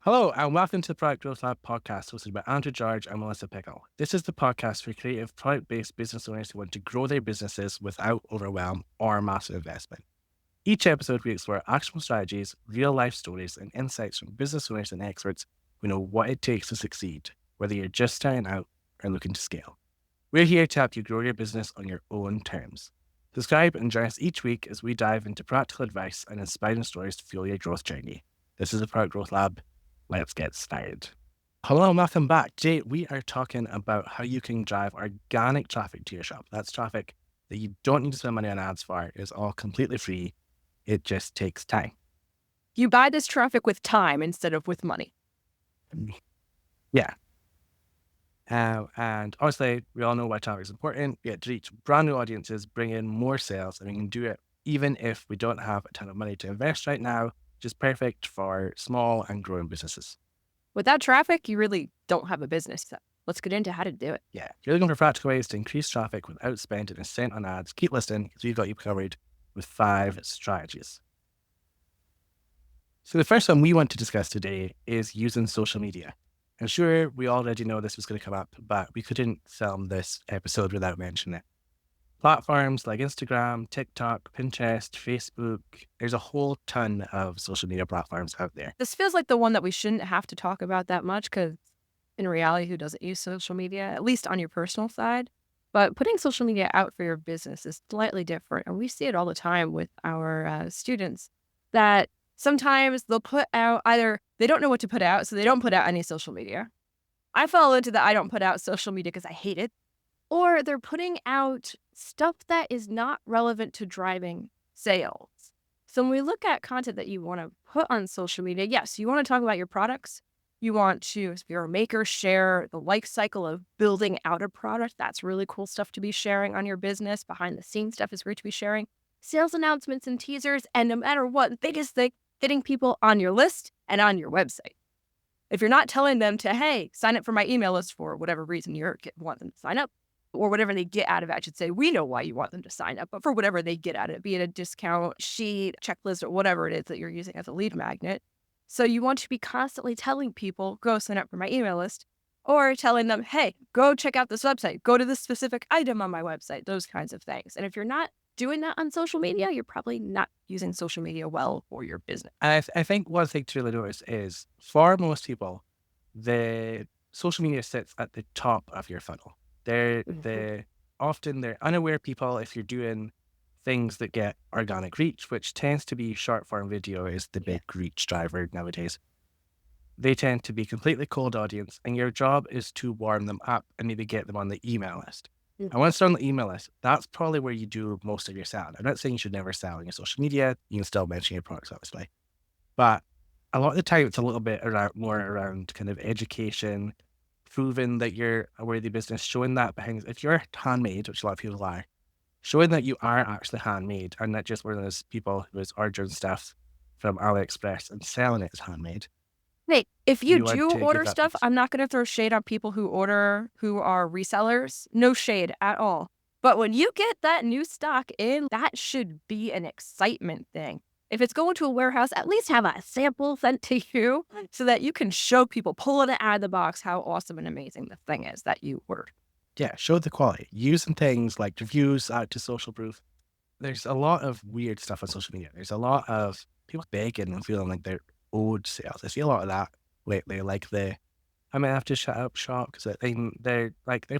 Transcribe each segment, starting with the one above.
Hello, and welcome to the Product Growth Lab podcast hosted by Andrew George and Melissa Pickle. This is the podcast for creative, product based business owners who want to grow their businesses without overwhelm or massive investment. Each episode, we explore actionable strategies, real life stories, and insights from business owners and experts who know what it takes to succeed, whether you're just starting out or looking to scale. We're here to help you grow your business on your own terms. Subscribe and join us each week as we dive into practical advice and inspiring stories to fuel your growth journey. This is the Product Growth Lab. Let's get started. Hello and welcome back. Today, we are talking about how you can drive organic traffic to your shop. That's traffic that you don't need to spend money on ads for. It's all completely free. It just takes time. You buy this traffic with time instead of with money. Yeah. And obviously, we all know why traffic is important. We get to reach brand new audiences, bring in more sales, and we can do it even if we don't have a ton of money to invest right now, which is perfect for small and growing businesses. Without traffic, you really don't have a business. So let's get into how to do it. Yeah. If you're looking for practical ways to increase traffic without spending a cent on ads, keep listening because we've got you covered with 5 strategies. So the first one we want to discuss today is using social media. I'm sure we already know this was going to come up, but we couldn't film this episode without mentioning it. Platforms like Instagram, TikTok, Pinterest, Facebook, there's a whole ton of social media platforms out there. This feels like the one that we shouldn't have to talk about that much because in reality, who doesn't use social media, at least on your personal side? But putting social media out for your business is slightly different. And we see it all the time with our students that sometimes they'll put out either they don't know what to put out, so they don't put out any social media. I fall into the I don't put out social media because I hate it. Or they're putting out stuff that is not relevant to driving sales. So when we look at content that you want to put on social media, yes, you want to talk about your products. You want to, if you're a maker, share the life cycle of building out a product. That's really cool stuff to be sharing on your business. Behind the scenes stuff is great to be sharing. Sales announcements and teasers. And no matter what, the biggest thing, getting people on your list and on your website. If you're not telling them to, hey, sign up for my email list for whatever reason you want them to sign up, or whatever they get out of it, I should say. We know why you want them to sign up, but for whatever they get out of it, be it a discount sheet, checklist, or whatever it is that you're using as a lead magnet. So you want to be constantly telling people, go sign up for my email list, or telling them, hey, go check out this website, go to this specific item on my website, those kinds of things. And if you're not doing that on social media, you're probably not using social media well for your business. And I think one thing to really notice is for most people, the social media sits at the top of your funnel. Often they're unaware people if you're doing things that get organic reach, which tends to be short form video is the big reach driver nowadays. They tend to be completely cold audience, and your job is to warm them up and maybe get them on the email list. And once they're on the email list, that's probably where you do most of your selling. I'm not saying you should never sell on your social media. You can still mention your products, obviously. But a lot of the time, it's a little bit more around kind of education, proving that you're a worthy business, showing that behind, if you're handmade, which a lot of people are, showing that you are actually handmade and not just one of those people who is ordering stuff from AliExpress and selling it as handmade. Hey, if you You want do to give order that stuff, I'm not going to throw shade on people who order who are resellers. No shade at all. But when you get that new stock in, that should be an excitement thing. If it's going to a warehouse, at least have a sample sent to you so that you can show people pulling it out of the box how awesome and amazing the thing is that you ordered. Yeah, show the quality. Using things like reviews out to social proof. There's a lot of weird stuff on social media. There's a lot of people begging and feeling like they're owed sales. I see a lot of that lately. Like I might have to shut up shop because they're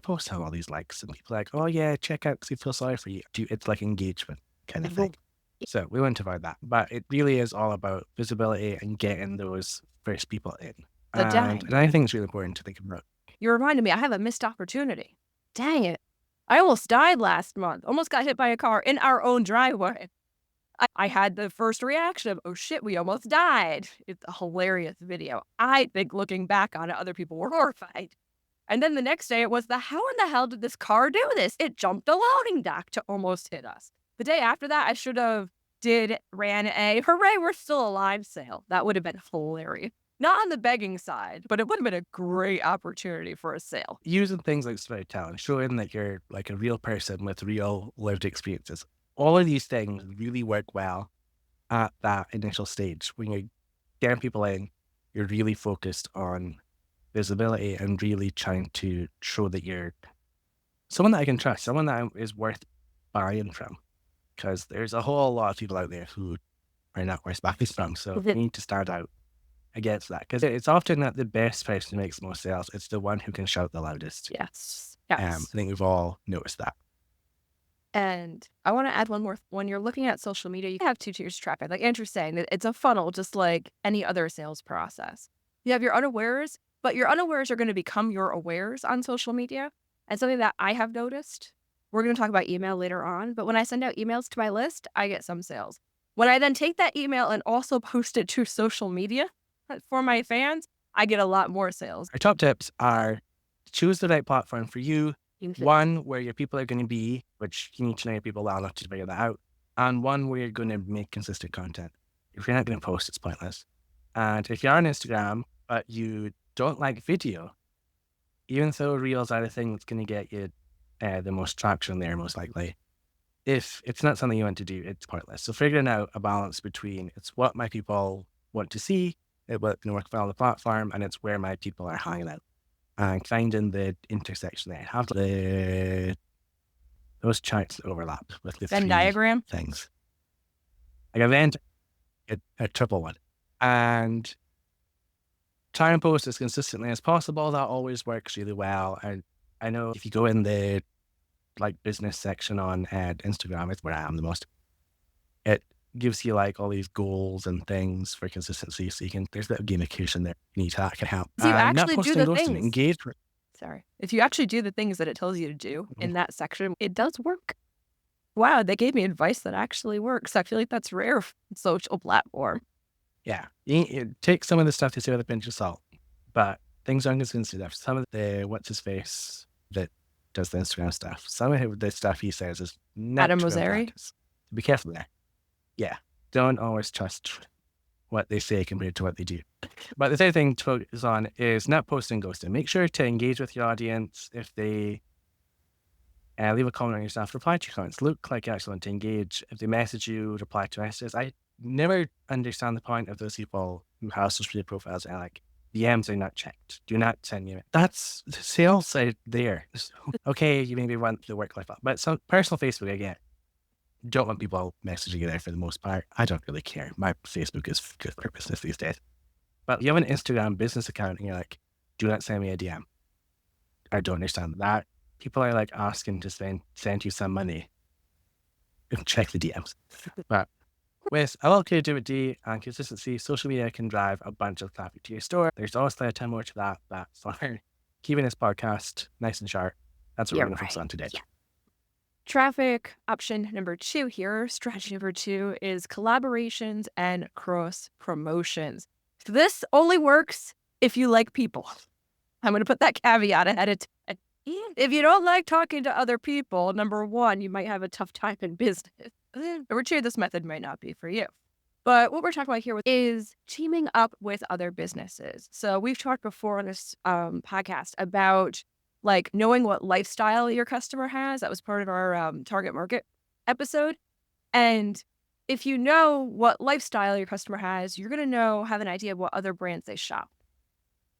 posting all these likes and people are like, oh yeah, check out because we feel sorry for you. It's like engagement kind of thing. So we want to avoid that. But it really is all about visibility and getting those first people in. The And dang. I think it's really important to think about. You reminded me, I have a missed opportunity. Dang it. I almost died last month. Almost got hit by a car in our own driveway. I had the first reaction of, oh shit, we almost died. It's a hilarious video. I think looking back on it, other people were horrified. And then the next day it was how in the hell did this car do this? It jumped a loading dock to almost hit us. The day after that, I should have ran a hooray, we're still alive sale. That would have been hilarious. Not on the begging side, but it would have been a great opportunity for a sale. Using things like storytelling, showing that you're like a real person with real lived experiences. All of these things really work well at that initial stage when you're getting people in. you're really focused on visibility and really trying to show that you're someone that I can trust, someone that is worth buying from. Because there's a whole lot of people out there who are not worth buying from. So you need to stand out against that. Because it's often not the best person who makes the most sales. It's the one who can shout the loudest. Yes. I Yes. think we've all noticed that. And I want to add one more. When you're looking at social media, you have two tiers of traffic. Like Andrew's saying, that it's a funnel, just like any other sales process. You have your unawares, but your unawares are going to become your awares on social media. And something that I have noticed, we're going to talk about email later on, but when I send out emails to my list, I get some sales. When I then take that email and also post it to social media for my fans, I get a lot more sales. Our top tips are choose the right platform for you. Mhm. One where your people are going to be, which you need to know your people well enough to figure that out, and one where you're going to make consistent content. If you're not going to post, it's pointless. And if you're on Instagram, but you don't like video, even though Reels are the thing that's going to get you the most traction there, most likely, if it's not something you want to do, it's pointless. So figuring out a balance between it's what my people want to see, it what's going to work well on the platform, and it's where my people are hanging out. And finding the intersection there. Have those charts that overlap with the Venn three diagram. things. Like a Venn, a triple one. And try and post as consistently as possible. That always works really well. And I know if you go in the like business section on Instagram, it's where I am the most. It gives you like all these goals and things for consistency. So you can, there's a bit of gamification there. You need that can help. So you Not actually do posting the ghosting, things. engagement. Sorry. If you actually do the things that it tells you to do in that section, it does work. Wow, they gave me advice that actually works. I feel like that's rare for social platform. Yeah. You take some of the stuff they say with a pinch of salt, but things aren't consistent enough. Some of the, what's his face that does the Instagram stuff, some of the stuff he says is not Adam true in Mosseri? practice. Be careful there. Yeah. Don't always trust what they say compared to what they do. But the third thing to focus on is not posting ghosting. Make sure to engage with your audience. If they leave a comment on your stuff, reply to your comments. Look like you actually want to engage. If they message you, reply to messages. I never understand the point of those people who have social media profiles and like DMs are not checked. Do not send me. That's the sales side there. Okay, you maybe want the work life balance, but some personal Facebook, again, don't want people messaging you there for the most part. I don't really care. My Facebook is good for business these days. But you have an Instagram business account and you're like, do not send me a DM. I don't understand that. People are like asking to send you some money. Check the DMs. But with a lot of creativity and consistency, social media can drive a bunch of traffic to your store. There's obviously a ton more to that, but for keeping this podcast nice and sharp, that's what we're going to focus on today. Yeah. Traffic option number 2 here, strategy number 2 is collaborations and cross promotions. So this only works if you like people. I'm going to put that caveat ahead of time. If you don't like talking to other people, number 1, you might have a tough time in business. Number 2, this method might not be for you. But what we're talking about here is teaming up with other businesses. So we've talked before on this podcast about like knowing what lifestyle your customer has. That was part of our target market episode. And if you know what lifestyle your customer has, you're going to have an idea of what other brands they shop.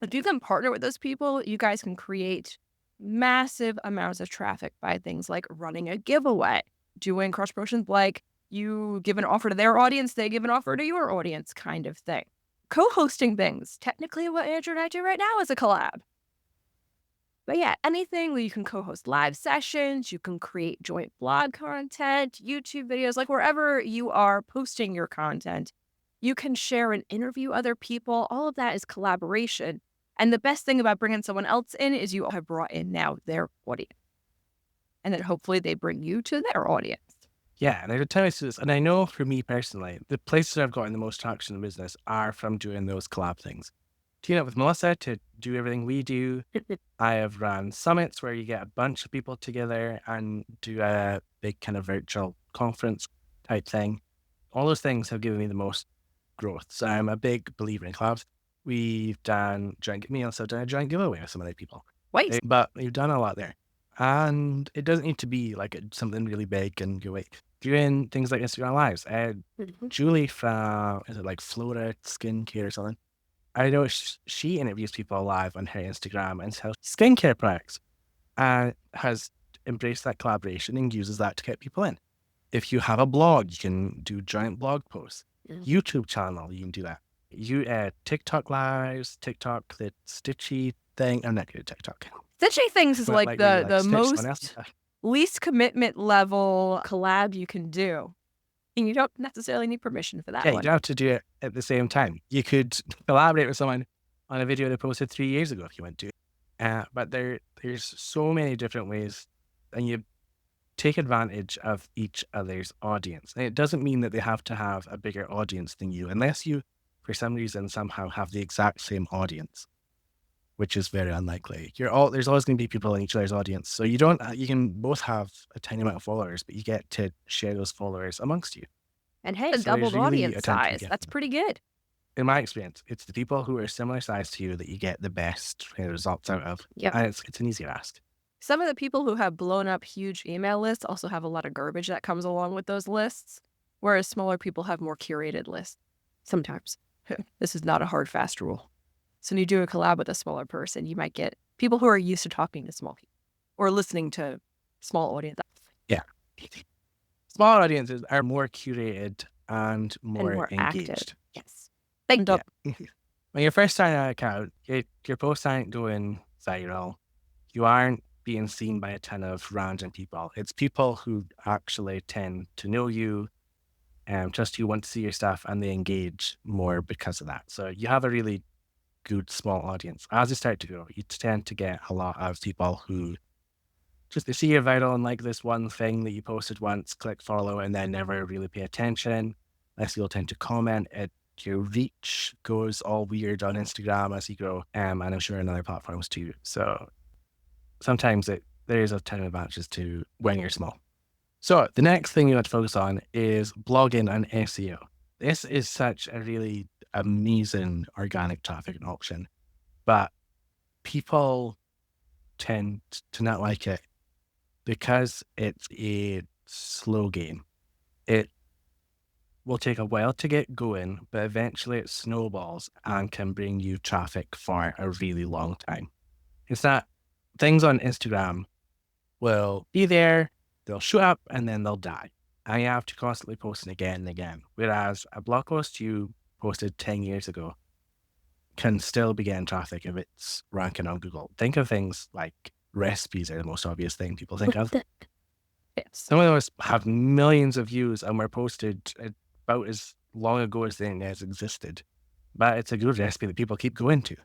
If you can partner with those people, you guys can create massive amounts of traffic by things like running a giveaway, doing cross promotions like you give an offer to their audience, they give an offer to your audience kind of thing. Co-hosting things. Technically, what Andrew and I do right now is a collab. But yeah, anything where you can co-host live sessions, you can create joint blog content, YouTube videos, like wherever you are posting your content, you can share and interview other people. All of that is collaboration. And the best thing about bringing someone else in is you have brought in now their audience. And then hopefully they bring you to their audience. Yeah, and I would tell you this, and I know for me personally, the places I've gotten the most traction in business are from doing those collab things. Teaming up with Melissa to do everything we do. I have run summits where you get a bunch of people together and do a big kind of virtual conference type thing. All those things have given me the most growth. So I'm a big believer in collabs. We've done also done a joint giveaway with some other people. Wait. But we've done a lot there. And it doesn't need to be like something really big and go like doing things like Instagram Lives. Julie from, is it like Flora Skincare or something? I know she interviews people live on her Instagram and sells skincare products and has embraced that collaboration and uses that to get people in. If you have a blog, you can do giant blog posts. Mm. YouTube channel, you can do that. You TikTok lives, TikTok, the Stitchy thing. I'm not good at TikTok. Stitchy Things is But like like where you the stitch someone else. most least commitment level collab you can do. And you don't necessarily need permission for that Yeah, you one. don't have to do it at the same time. You could collaborate with someone on a video they posted 3 years ago if you want to. But there's so many different ways, and you take advantage of each other's audience. And it doesn't mean that they have to have a bigger audience than you, unless you, for some reason, somehow have the exact same audience, which is very unlikely. There's always going to be people in each other's audience. So you can both have a tiny amount of followers, but you get to share those followers amongst you. And hey, So there's doubled really audience attention size. given. That's pretty good. In my experience, it's the people who are similar size to you that you get the best results out of. Yep. And it's an easier ask. Some of the people who have blown up huge email lists also have a lot of garbage that comes along with those lists, whereas smaller people have more curated lists. Sometimes. This is not a hard, fast rule. So when you do a collab with a smaller person, you might get people who are used to talking to small people or listening to small audience Yeah. Smaller audiences are more curated and and more more active. engaged. Yes. They end up When you're first starting an account, your posts aren't going viral. You aren't being seen by a ton of random people. It's people who actually tend to know you and trust you, want to see your stuff, and they engage more because of that. So you have a really good small audience. As you start to grow, you tend to get a lot of people who just they see you're viral and like this one thing that you posted once, click follow, and then never really pay attention. Less people tend to comment. Your reach goes all weird on Instagram as you grow, and I'm sure on other platforms too. So sometimes there is a ton of advantages to when you're small. So the next thing you want to focus on is blogging and SEO. This is such a really amazing organic traffic option, but people tend to not like it because it's a slow game. It will take a while to get going, but eventually it snowballs and can bring you traffic for a really long time. It's that things on Instagram will be there, they'll show up, and then they'll die. And you have to constantly post it again and again. Whereas a blog post you posted 10 years ago can still be getting traffic if it's ranking on Google. Think of things like recipes are the most obvious thing people think of. yes. Some of those have millions of views and were posted about as long ago as the internet has existed. But it's a good recipe that people keep going to.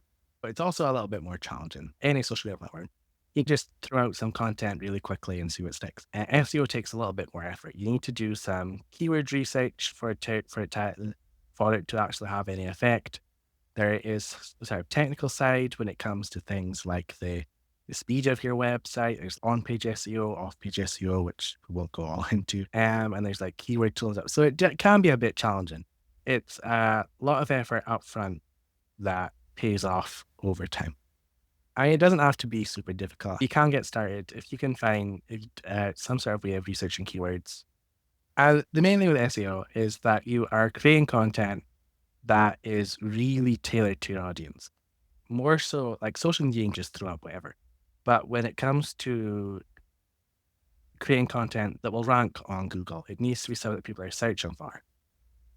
But it's also a little bit more challenging. Any social media platform, you can just throw out some content really quickly and see what sticks. SEO takes a little bit more effort. You need to do some keyword research for it to actually have any effect. There is a sort of technical side when it comes to things like the speed of your website. There's on-page SEO, off-page SEO, which we won't go all into. And there's like keyword tools. So it can be a bit challenging. It's a lot of effort up front that pays off over time. It doesn't have to be super difficult. You can get started if you can find some sort of way of researching keywords. The main thing with SEO is that you are creating content that is really tailored to your audience. More so, like social media, you can just throw up whatever. But when it comes to creating content that will rank on Google, it needs to be something that people are searching for.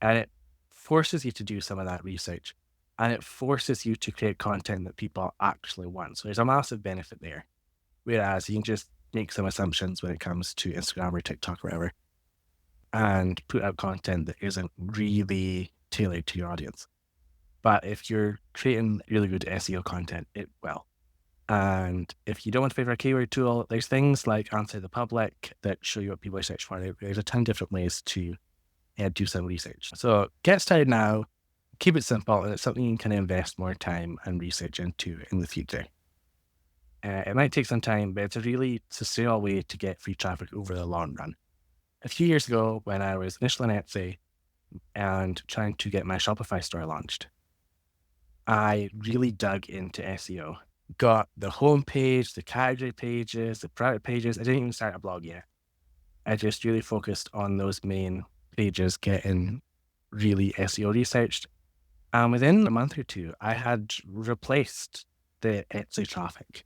And it forces you to do some of that research. And it forces you to create content that people actually want. So there's a massive benefit there. Whereas you can just make some assumptions when it comes to Instagram or TikTok or whatever, and put out content that isn't really tailored to your audience. But if you're creating really good SEO content, it will. And if you don't want to pay for a keyword tool, there's things like Answer the Public that show you what people are searching for. There's a ton of different ways to do some research. So get started now, keep it simple, and it's something you can invest more time and research into in the future. It might take some time, but it's a really sustainable way to get free traffic over the long run. A few years ago, when I was initially on Etsy and trying to get my Shopify store launched, I really dug into SEO. Got the homepage, the category pages, the product pages. I didn't even start a blog yet. I just really focused on those main pages getting really SEO researched. And within a month or two, I had replaced the Etsy traffic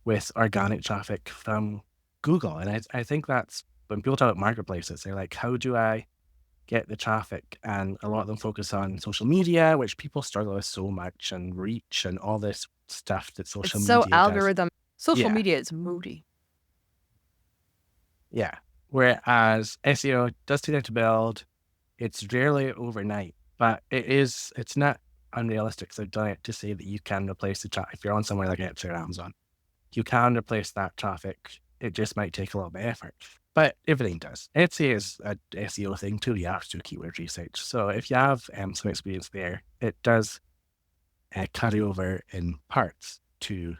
with organic traffic from Google. And I think that's when people talk about marketplaces, they're like, how do I get the traffic? And a lot of them focus on social media, which people struggle with so much, and reach and all this stuff that It's social so media does. algorithm. Social Yeah. media is moody. Yeah. Whereas SEO does take time to build. It's rarely overnight, but it's not unrealistic. So I've done it to say that you can replace the traffic. If you're on somewhere like Etsy or Amazon, you can replace that traffic. It just might take a little bit of effort, but everything does. Etsy is a SEO thing too. You have to do keyword research. So if you have some experience there, it does carry over in parts to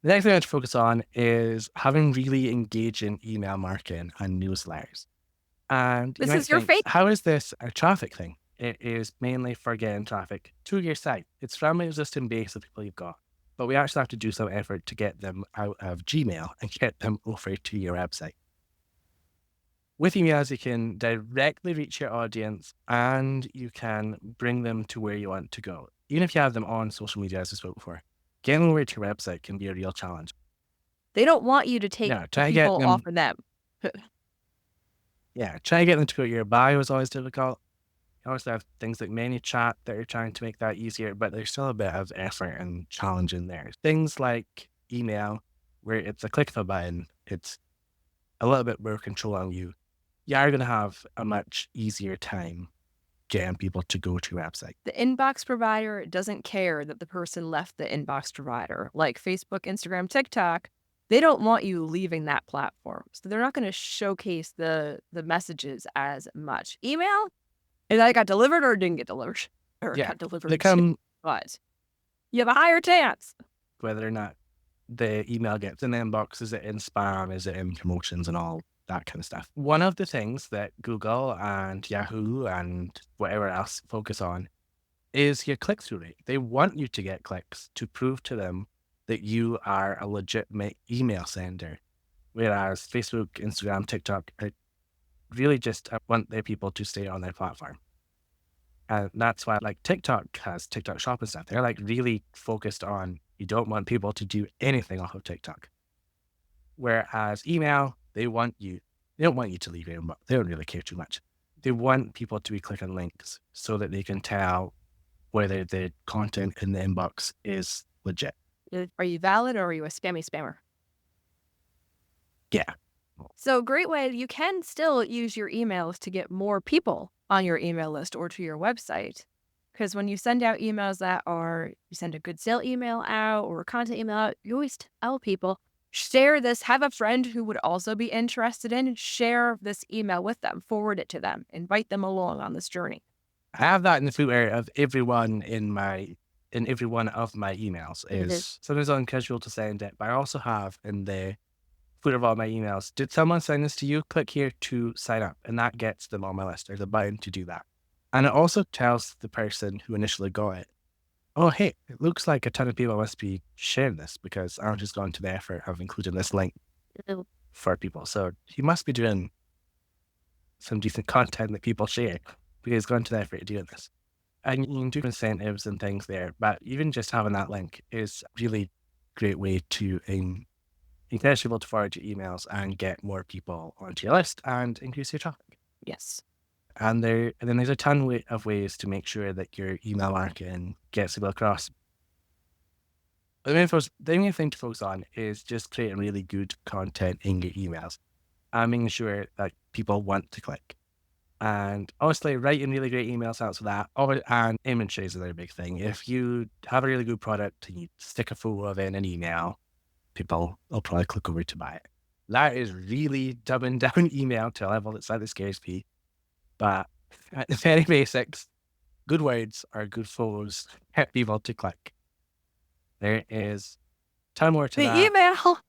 the next thing I want to focus on is having really engaging email marketing and newsletters. And you This might is your think, fate. how is this a traffic thing? It is mainly for getting traffic to your site. It's from an existing base of people you've got. But we actually have to do some effort to get them out of Gmail and get them over to your website. With emails, you can directly reach your audience and you can bring them to where you want to go. Even if you have them on social media, as we spoke before, getting over to your website can be a real challenge. They don't want you to take Yeah, the try to get people off them. of them. Yeah, trying to get them to go to your bio is always difficult. You also have things like ManyChat that are trying to make that easier, but there's still a bit of effort and challenge in there. Things like email, where it's a click of a button, it's a little bit more control on you. You are going to have a much easier time getting people to go to your website. The inbox provider doesn't care that the person left the inbox provider. Like Facebook, Instagram, TikTok, they don't want you leaving that platform. So they're not going to showcase the messages as much. Email, is that got delivered or didn't get delivered? Or Yeah, got they delivered to, come but you have a higher chance. whether or not the email gets in the inbox, is it in spam, is it in promotions and all that kind of stuff. One of the things that Google and Yahoo and whatever else focus on is your click-through rate. They want you to get clicks to prove to them that you are a legitimate email sender. Whereas Facebook, Instagram, TikTok really just want their people to stay on their platform. And that's why like TikTok has TikTok Shop and stuff. They're like really focused on you don't want people to do anything off of TikTok. Whereas email, they don't want you to leave your inbox. They don't really care too much. They want people to be clicking links so that they can tell whether the content in the inbox is legit. Are you valid or are you a spammy spammer? Yeah. So great way, you can still use your emails to get more people on your email list or to your website. Because when you send out emails you send a good sale email out or a content email out, you always tell people, share this, have a friend who would also be interested in, share this email with them, forward it to them, invite them along on this journey. I have that in the footer of every one of my emails is sometimes uncasual to send it, but I also have in the footer of all my emails, did someone send this to you? Click here to sign up. And that gets them on my list. There's a button to do that. And it also tells the person who initially got it, oh, hey, it looks like a ton of people must be sharing this because I just gone to the effort of including this link for people. So he must be doing some decent content that people share because he's gone to the effort of doing this. And you can do incentives and things there, but even just having that link is a really great way to encourage people to forward your emails and get more people onto your list and increase your traffic. Yes. And then there's a ton of ways to make sure that your email marketing gets people across. But the main thing to focus on is just creating really good content in your emails and making sure that people want to click. And obviously, writing really great emails helps with that. And imagery is another big thing. If you have a really good product and you stick a photo of it in an email, people will probably click over to buy it. That is really dumbing down email to a level that slightly scares me. But at the very basics, good words are good photos, get people to click. There is a ton more to The that.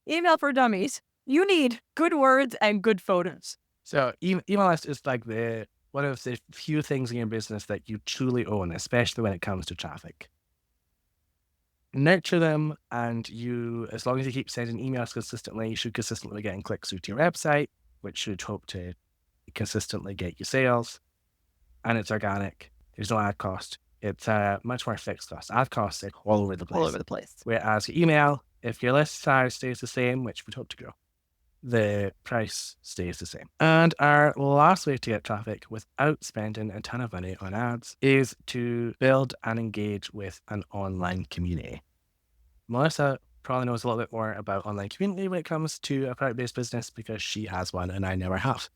email for dummies. You need good words and good photos. So email list is like one of the few things in your business that you truly own, especially when it comes to traffic. Nurture them, and as long as you keep sending emails consistently, you should consistently be getting clicks through to your website, which should hope to consistently get you sales, and it's organic. There's no ad cost. It's much more fixed cost. Ad costs are all over the all over place. the place. Whereas email, if your list size stays the same, which we'd hope to grow, the price stays the same. And our last way to get traffic without spending a ton of money on ads is to build and engage with an online community. Melissa probably knows a little bit more about online community when it comes to a product-based business because she has one and I never have.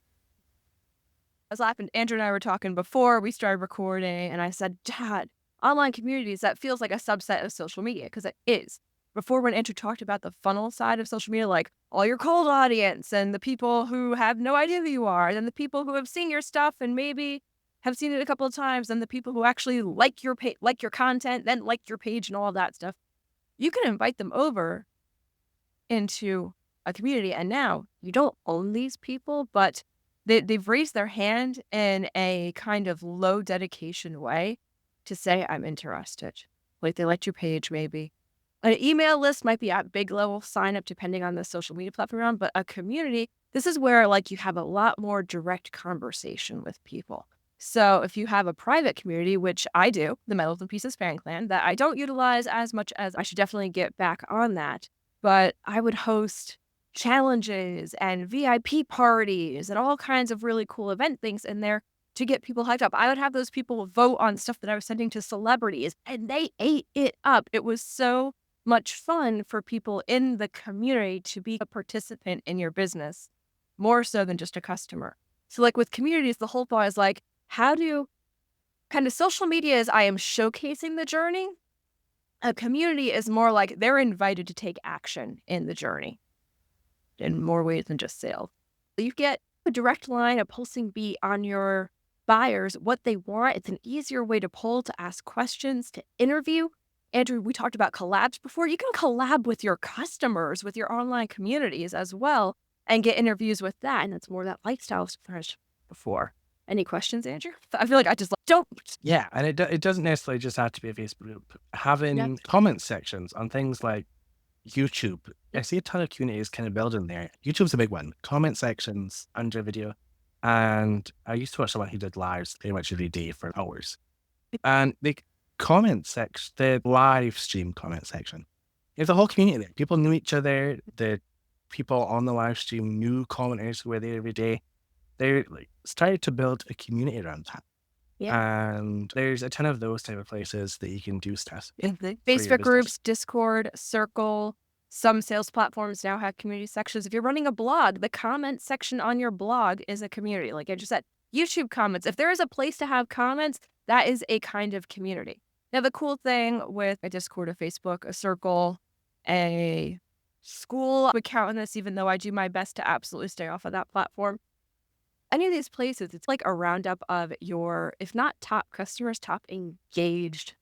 I was laughing. Andrew and I were talking before we started recording, and I said, Dad, online communities, that feels like a subset of social media because it is. Before, when Andrew talked about the funnel side of social media, like all your cold audience and the people who have no idea who you are, and the people who have seen your stuff and maybe have seen it a couple of times, and the people who actually like your like your content, then like your page and all of that stuff, you can invite them over into a community. And now you don't own these people, but they've raised their hand in a kind of low dedication way to say, I'm interested. Like they liked your page, maybe. An email list might be at big level sign up depending on the social media platform, but a community, this is where like you have a lot more direct conversation with people. So if you have a private community, which I do, the Metals and Pieces Fan Clan, that I don't utilize as much as I should definitely get back on that, but I would host challenges and VIP parties and all kinds of really cool event things in there to get people hyped up. I would have those people vote on stuff that I was sending to celebrities, and they ate it up. It was so much fun for people in the community to be a participant in your business, more so than just a customer. So like with communities, the whole thought is like, how do kind of social media is I am showcasing the journey. A community is more like they're invited to take action in the journey in more ways than just sales. You get a direct line, a pulsing beat on your buyers, what they want. It's an easier way to pull, to ask questions, to interview. Andrew, we talked about collabs before. You can collab with your customers, with your online communities as well, and get interviews with that. And it's more that lifestyle stuff before. Any questions, Andrew? I feel like I just don't. Yeah, and it doesn't necessarily just have to be a Facebook group. Having comment sections on things like YouTube, I see a ton of communities kind of building there. YouTube's a big one. Comment sections under video. And I used to watch someone who did lives pretty much every day for hours. And the comment section, the live stream comment section, there's a whole community there. People knew each other. The people on the live stream knew commenters who were there every day. They like started to build a community around that. Yeah. And there's a ton of those type of places that you can do stuff. Facebook groups, Discord, Circle. Some sales platforms now have community sections. If you're running a blog, the comment section on your blog is a community. Like I just said, YouTube comments. If there is a place to have comments, that is a kind of community. Now, the cool thing with a Discord, a Facebook, a Circle, a school account on this, even though I do my best to absolutely stay off of that platform, any of these places, it's like a roundup of your, if not top customers, top engaged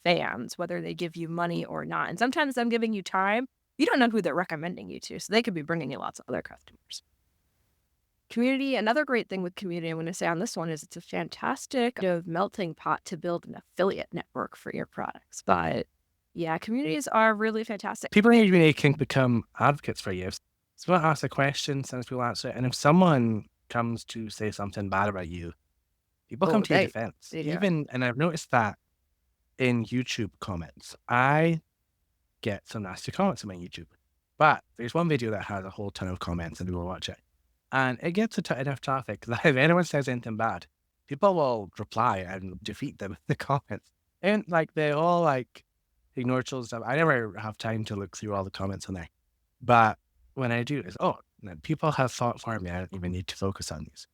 fans, whether they give you money or not. And sometimes them giving you time, you don't know who they're recommending you to. So they could be bringing you lots of other customers. Community, another great thing with community, I'm going to say on this one is it's a fantastic melting pot to build an affiliate network for your products. But yeah, communities are really fantastic. People in your community can become advocates for you. If someone asks a question, some people answer it. And if someone comes to say something bad about you, people come to your defense. And I've noticed that in YouTube comments, I get some nasty comments on my YouTube, but there's one video that has a whole ton of comments and people watch it, and it gets enough traffic that if anyone says anything bad, people will reply and defeat them in the comments. And like they all like ignore children stuff. I never have time to look through all the comments on there, but when I do, it's people have thought for me. I don't even need to focus on these.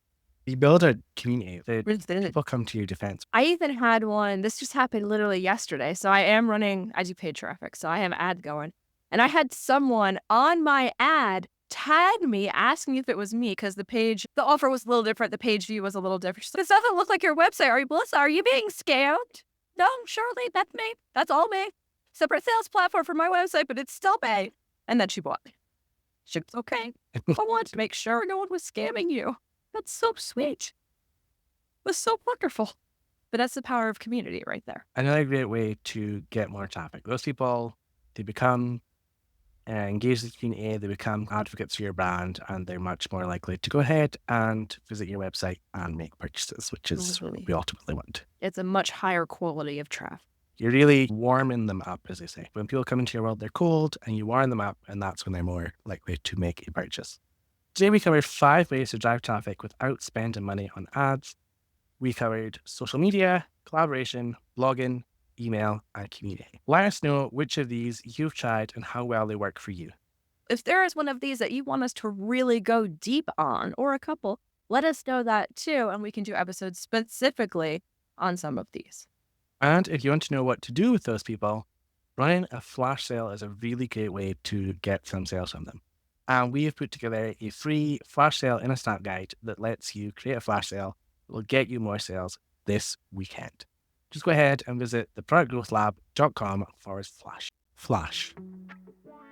You build a community that people come to your defense. I even had one, this just happened literally yesterday. So I am running, I do paid traffic, so I have an ad going. And I had someone on my ad tag me asking if it was me because the offer was a little different. The page view was a little different. This doesn't look like your website. Are you, Melissa? Are you being scammed? No, surely that's me. That's all me. Separate sales platform for my website, but it's still me. And then she bought me. She was okay. I wanted to make sure no one was scamming you. That's so sweet. It was so wonderful. But that's the power of community right there. Another great way to get more traffic. Those people, they become engage the community, they become advocates for your brand, and they're much more likely to go ahead and visit your website and make purchases, which is what Absolutely. we ultimately want. It's a much higher quality of traffic. You're really warming them up, as they say. When people come into your world, they're cold, and you warm them up, and that's when they're more likely to make a purchase. Today, we covered 5 ways to drive traffic without spending money on ads. We covered social media, collaboration, blogging, email, and community. Let us know which of these you've tried and how well they work for you. If there is one of these that you want us to really go deep on, or a couple, let us know that too, and we can do episodes specifically on some of these. And if you want to know what to do with those people, running a flash sale is a really great way to get some sales from them. And we have put together a free flash sale in a Snap guide that lets you create a flash sale that will get you more sales this weekend. Just go ahead and visit theproductgrowthlab.com/flash.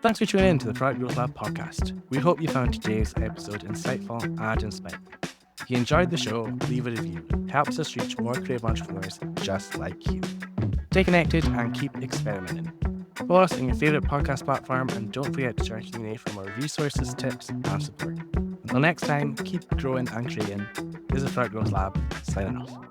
Thanks for tuning in to the Product Growth Lab podcast. We hope you found today's episode insightful and inspiring. If you enjoyed the show, leave a review. It helps us reach more creative entrepreneurs just like you. Stay connected and keep experimenting. Follow us on your favorite podcast platform, and don't forget to join our community for more resources, tips, and support. Until next time, keep growing and creating. This is Product Growth Lab, signing off.